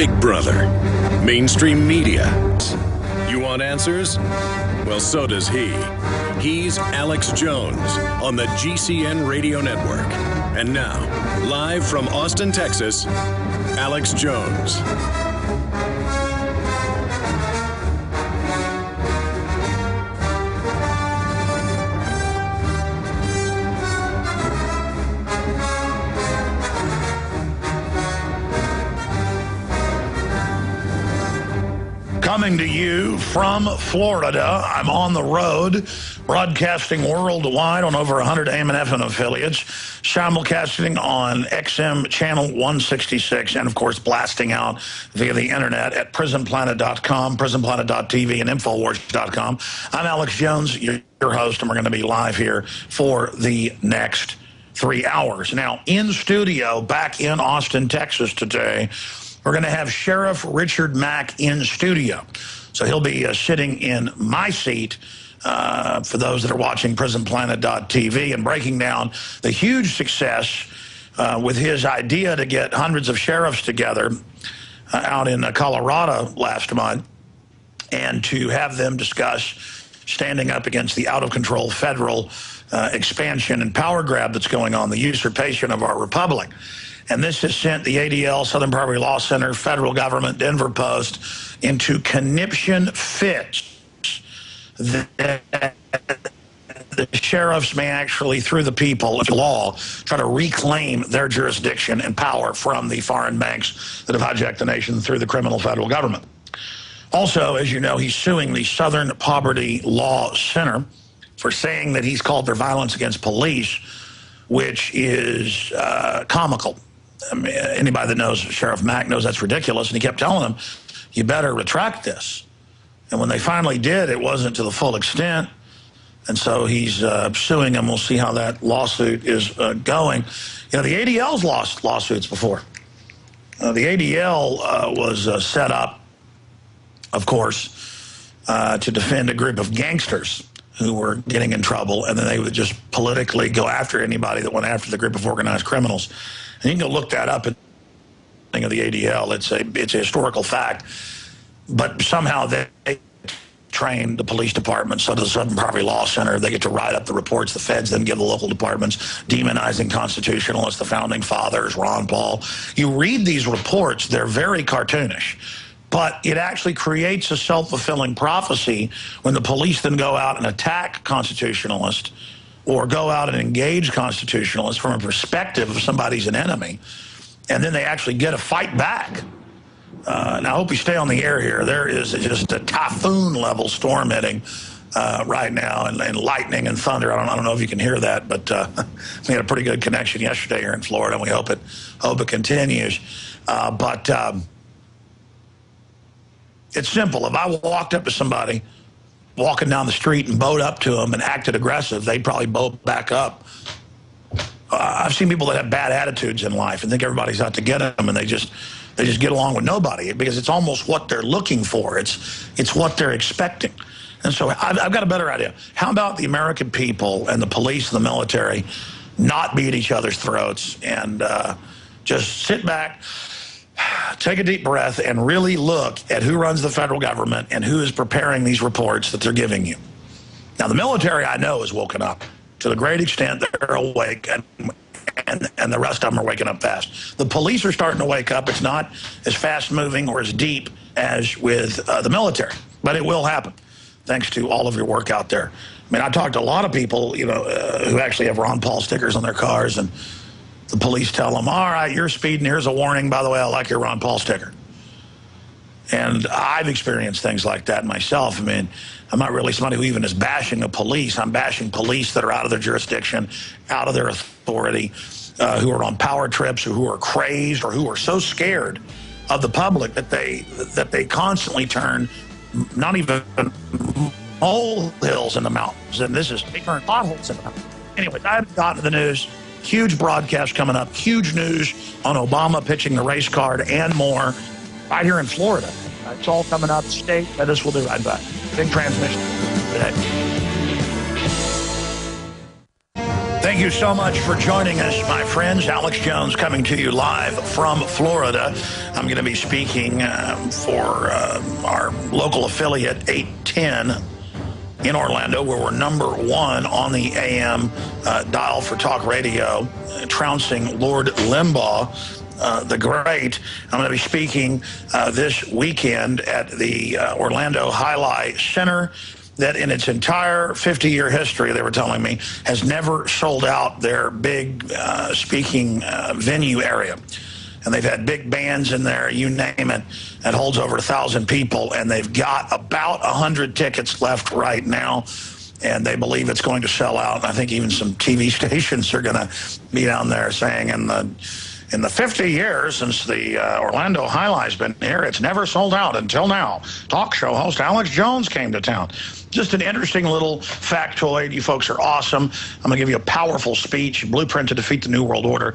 Big Brother, mainstream media. You want answers? Well, so does he. He's Alex Jones on the GCN Radio Network. And now, live from Austin, Texas, Alex Jones. Coming to you from Florida. I'm on the road, broadcasting worldwide on over 100 AM and FM affiliates, simulcasting on XM channel 166, and of course blasting out via the internet at prisonplanet.com, prisonplanet.tv, and infowars.com. I'm Alex Jones, your host, and we're going to be live here for the next 3 hours. Now, in studio, back in Austin, Texas today, we're going to have Sheriff Richard Mack in studio. So he'll be sitting in my seat for those that are watching prisonplanet.tv and breaking down the huge success with his idea to get hundreds of sheriffs together out in Colorado last month and to have them discuss standing up against the out-of-control federal expansion and power grab that's going on, the usurpation of our republic. And this has sent the ADL, Southern Poverty Law Center, federal government, Denver Post, into conniption fits that the sheriffs may actually, through the people of law, try to reclaim their jurisdiction and power from the foreign banks that have hijacked the nation through the criminal federal government. Also, as you know, he's suing the Southern Poverty Law Center for saying that he's called their violence against police, which is comical. I mean, anybody that knows Sheriff Mack knows that's ridiculous, and he kept telling them, you better retract this. And when they finally did, it wasn't to the full extent, and so he's suing them. We'll see how that lawsuit is going. You know, the ADL's lost lawsuits before. The ADL was set up, of course, to defend a group of gangsters who were getting in trouble, and then they would just politically go after anybody that went after the group of organized criminals. And you can go look that up at the ADL. It's a historical fact. But somehow they train the police department, so does the Southern Poverty Law Center. They get to write up the reports. The feds then give the local departments, demonizing constitutionalists, the founding fathers, Ron Paul. You read these reports, they're very cartoonish. But it actually creates a self-fulfilling prophecy when the police then go out and attack constitutionalists or go out and engage constitutionalists from a perspective of somebody's an enemy, and then they actually get a fight back. And I hope we stay on the air here. There is just a typhoon-level storm hitting right now, and lightning and thunder. I don't know if you can hear that, but we had a pretty good connection yesterday here in Florida, and we hope it continues. But it's simple. If I walked up to somebody walking down the street and bowed up to them and acted aggressive, they'd probably bow back up. I've seen people that have bad attitudes in life and think everybody's out to get them, and they just get along with nobody because it's almost what they're looking for. It's what they're expecting. And so I've got a better idea. How about the American people and the police and the military not be at each other's throats and just sit back, take a deep breath, and really look at who runs the federal government and who is preparing these reports that they're giving you. Now, the military, I know, is woken up. To the great extent they're awake, and the rest of them are waking up fast. The police are starting to wake up. It's not as fast-moving or as deep as with the military, but it will happen, thanks to all of your work out there. I mean, I talked to a lot of people, you know, who actually have Ron Paul stickers on their cars, and the police tell them, all right, you're speeding, here's a warning. By the way, I like your Ron Paul sticker. And I've experienced things like that myself. I mean, I'm not really somebody who even is bashing the police. I'm bashing police that are out of their jurisdiction, out of their authority, who are on power trips, or who are crazed, or who are so scared of the public that they constantly turn not even molehills into mountains. And they turn potholes into mountains. Anyways, I haven't gotten to the news. Huge broadcast coming up. Huge news on Obama pitching the race card and more right here in Florida. It's all coming out of the state. This will be right back. Big transmission today. Thank you so much for joining us, my friends. Alex Jones coming to you live from Florida. I'm going to be speaking for our local affiliate, 810 in Orlando, where we're #1 on the AM dial for talk radio, trouncing Lord Limbaugh, the great. I'm going to be speaking this weekend at the Orlando Highlight Center, that in its entire 50-year history, they were telling me, has never sold out their big speaking venue area. And they've had big bands in there, you name it. It holds over 1,000 people, and they've got about 100 tickets left right now. And they believe it's going to sell out. And I think even some TV stations are going to be down there saying in the 50 years since the Orlando Highlight's been here, it's never sold out until now. Talk show host Alex Jones came to town. Just an interesting little factoid. You folks are awesome. I'm going to give you a powerful speech, Blueprint to Defeat the New World Order,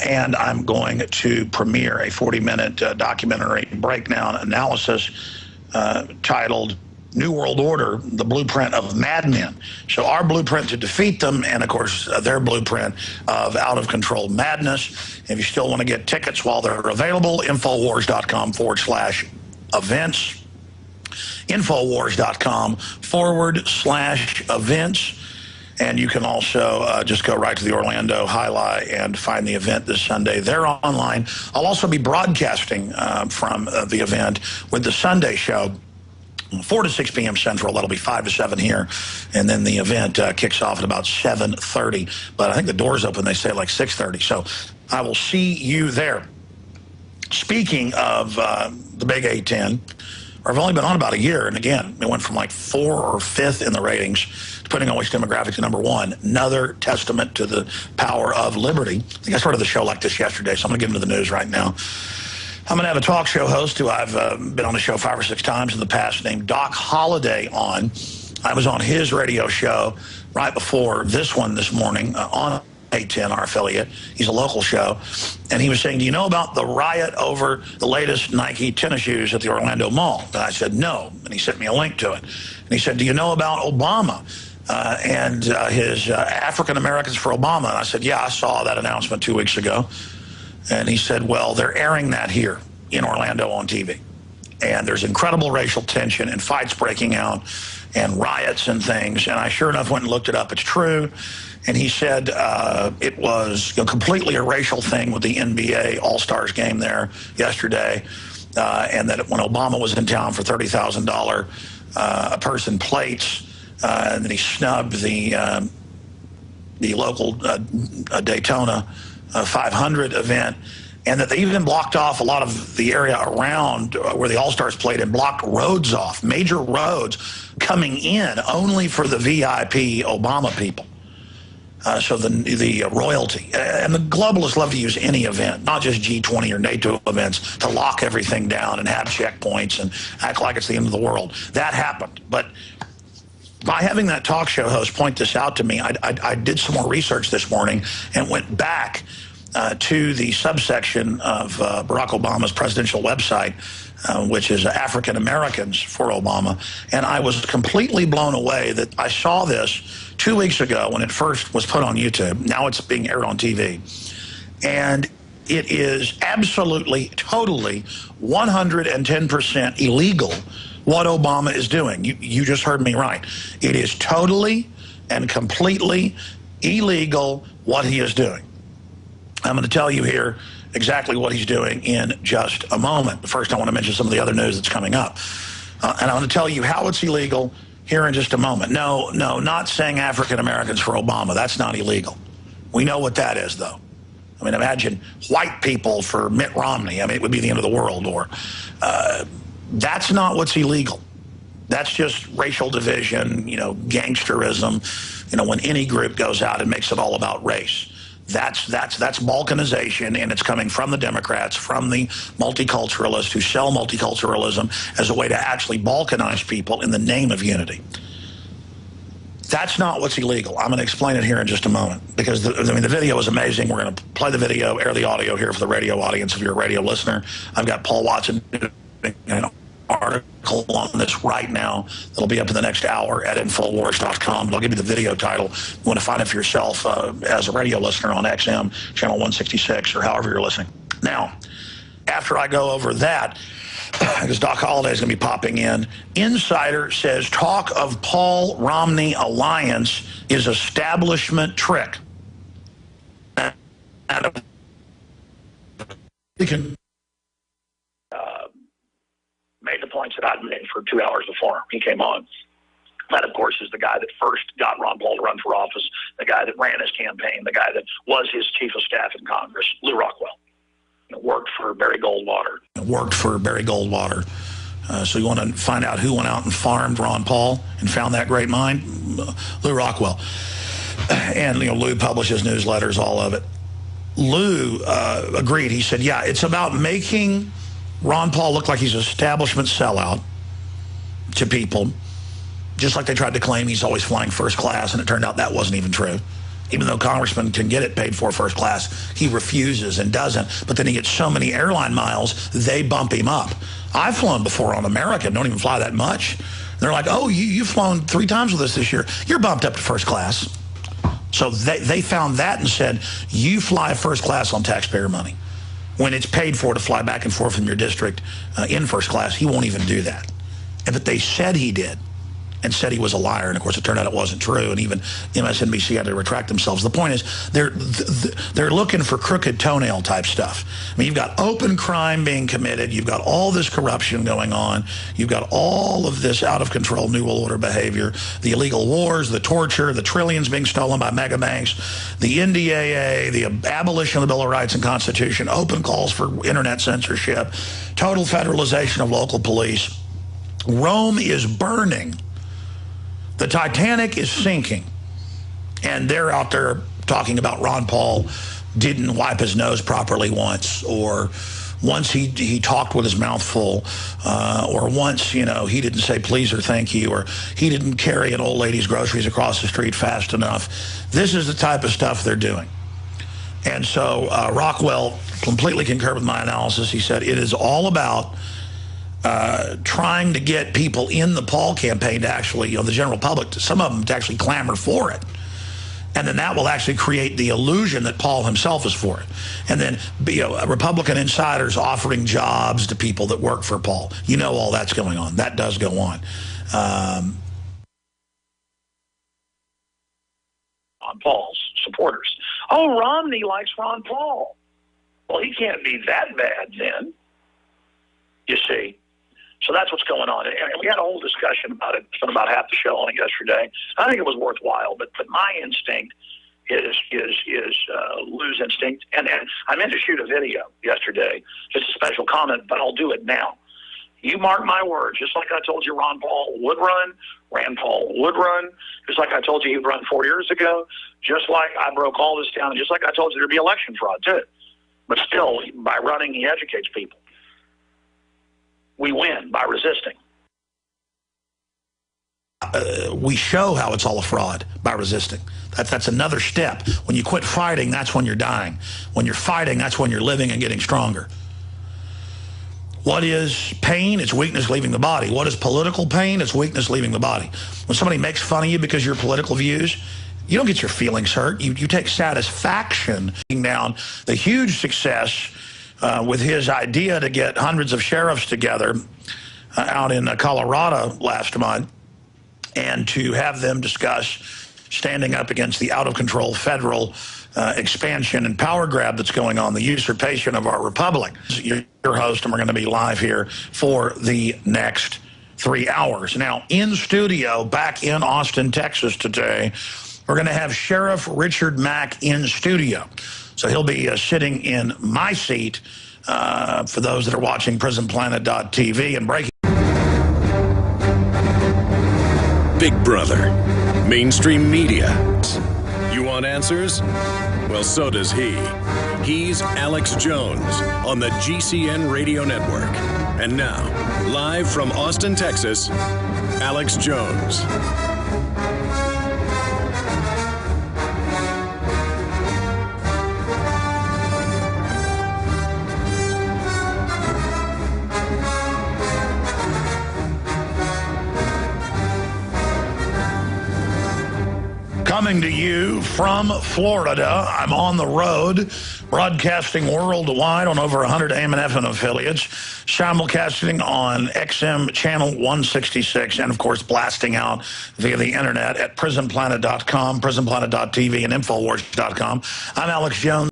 and I'm going to premiere a 40-minute documentary breakdown analysis titled New World Order, the Blueprint of Madmen. So our blueprint to defeat them, and of course their blueprint of out-of-control madness. If you still want to get tickets while they're available, Infowars.com/events. Infowars.com/events. And you can also just go right to the Orlando Highlight and find the event this Sunday. They're online. I'll also be broadcasting from the event with the Sunday show, 4 to 6 p.m. Central. That'll be 5 to 7 here. And then the event kicks off at about 7:30. But I think the doors open, they say, like 6:30. So I will see you there. Speaking of the Big 810, I've only been on about a year. And again, it went from like 4th or 5th in the ratings, depending on which demographic, to #1. Another testament to the power of liberty. I think I started the show like this yesterday, so I'm going to get into the news right now. I'm going to have a talk show host who I've been on the show 5 or 6 times in the past, named Doc Holliday on. I was on his radio show right before this one this morning on 810, our affiliate. He's a local show. And he was saying, do you know about the riot over the latest Nike tennis shoes at the Orlando Mall? And I said, no. And he sent me a link to it. And he said, do you know about Obama and his African Americans for Obama? And I said, yeah, I saw that announcement 2 weeks ago. And he said, well, they're airing that here in Orlando on TV. And there's incredible racial tension and fights breaking out and riots and things. And I sure enough went and looked it up. It's true. And he said it was completely a racial thing with the NBA All-Stars game there yesterday. And that when Obama was in town for $30,000 a person plates, and then he snubbed the local Daytona 500 event, and that they even blocked off a lot of the area around where the All-Stars played and blocked roads off, major roads coming in only for the VIP Obama people. So the royalty. And the globalists love to use any event, not just G20 or NATO events, to lock everything down and have checkpoints and act like it's the end of the world. That happened. But by having that talk show host point this out to me, I did some more research this morning and went back to the subsection of Barack Obama's presidential website, which is African Americans for Obama. And I was completely blown away that I saw this 2 weeks ago when it first was put on YouTube. Now it's being aired on TV. And it is absolutely, totally, 110% illegal what Obama is doing. You just heard me right. It is totally and completely illegal what he is doing. I'm going to tell you here exactly what he's doing in just a moment. But first, I want to mention some of the other news that's coming up. And I'm going to tell you how it's illegal here in just a moment. No, not saying African Americans for Obama. That's not illegal. We know what that is, though. I mean, imagine white people for Mitt Romney. I mean, it would be the end of the world. Or that's not what's illegal. That's just racial division, gangsterism, when any group goes out and makes it all about race. That's balkanization, and it's coming from the Democrats, from the multiculturalists who sell multiculturalism as a way to actually balkanize people in the name of unity. That's not what's illegal. I'm going to explain it here in just a moment, because the video is amazing. We're going to play the video, air the audio here for the radio audience if you're a radio listener. I've got Paul Watson doing an article on this right now. It'll be up in the next hour at Infowars.com. I'll give you the video title. You want to find it for yourself as a radio listener on XM, channel 166, or however you're listening. Now, after I go over that, because Doc Holliday is going to be popping in, Insider says talk of Paul Romney alliance is establishment trick. He can made the points that I'd made for 2 hours before he came on. That, of course, is the guy that first got Ron Paul to run for office, the guy that ran his campaign, the guy that was his chief of staff in Congress, Lew Rockwell. Worked for Barry Goldwater. So you want to find out who went out and farmed Ron Paul and found that great mind? Lew Rockwell. And, Lew publishes newsletters, all of it. Lew agreed. He said, yeah, it's about making Ron Paul look like he's an establishment sellout to people, just like they tried to claim he's always flying first class, and it turned out that wasn't even true. Even though congressmen can get it paid for first class, he refuses and doesn't. But then he gets so many airline miles, they bump him up. I've flown before on American, don't even fly that much. They're like, oh, you've flown 3 times with us this year. You're bumped up to first class. So they found that and said, you fly first class on taxpayer money. When it's paid for to fly back and forth from your district in first class, he won't even do that. But they said he did, and said he was a liar. And, of course, it turned out it wasn't true, and even MSNBC had to retract themselves. The point is they're looking for crooked toenail type stuff. I mean, you've got open crime being committed. You've got all this corruption going on. You've got all of this out-of-control New World Order behavior, the illegal wars, the torture, the trillions being stolen by mega banks, the NDAA, the abolition of the Bill of Rights and Constitution, open calls for internet censorship, total federalization of local police. Rome is burning. The Titanic is sinking, and they're out there talking about Ron Paul didn't wipe his nose properly once, or once he talked with his mouth full, or once, he didn't say please or thank you, or he didn't carry an old lady's groceries across the street fast enough. This is the type of stuff they're doing. And so Rockwell completely concurred with my analysis. He said it is all about trying to get people in the Paul campaign to actually, the general public, some of them to actually clamor for it. And then that will actually create the illusion that Paul himself is for it. And then, Republican insiders offering jobs to people that work for Paul. All that's going on. That does go on. On Paul's supporters. Oh, Romney likes Ron Paul. Well, he can't be that bad then, you see. So that's what's going on. And we had a whole discussion about it. Spent about half the show on it yesterday. I think it was worthwhile, but my instinct is Lew's instinct. And I meant to shoot a video yesterday, just a special comment, but I'll do it now. You mark my words, just like I told you Ron Paul would run, Rand Paul would run, just like I told you he'd run 4 years ago, just like I broke all this down, and just like I told you there'd be election fraud too. But still, by running, he educates people. We win by resisting. We show how it's all a fraud by resisting. That's another step. When you quit fighting, that's when you're dying. When you're fighting, that's when you're living and getting stronger. What is pain? It's weakness leaving the body. What is political pain? It's weakness leaving the body. When somebody makes fun of you because of your political views, you don't get your feelings hurt. You take satisfaction down the huge success with his idea to get hundreds of sheriffs together out in Colorado last month and to have them discuss standing up against the out-of-control federal expansion and power grab that's going on, the usurpation of our republic. Your host, and we're going to be live here for the next 3 hours. Now, in studio back in Austin, Texas today, we're going to have Sheriff Richard Mack in studio. So he'll be sitting in my seat for those that are watching Prisonplanet.tv and breaking. Big Brother, mainstream media. You want answers? Well, so does he. He's Alex Jones on the GCN Radio Network. And now, live from Austin, Texas, Alex Jones. Coming to you from Florida. I'm on the road, broadcasting worldwide on over 100 AM and FM affiliates, simulcasting on XM channel 166, and of course blasting out via the internet at prisonplanet.com, prisonplanet.tv, and infowars.com. I'm Alex Jones.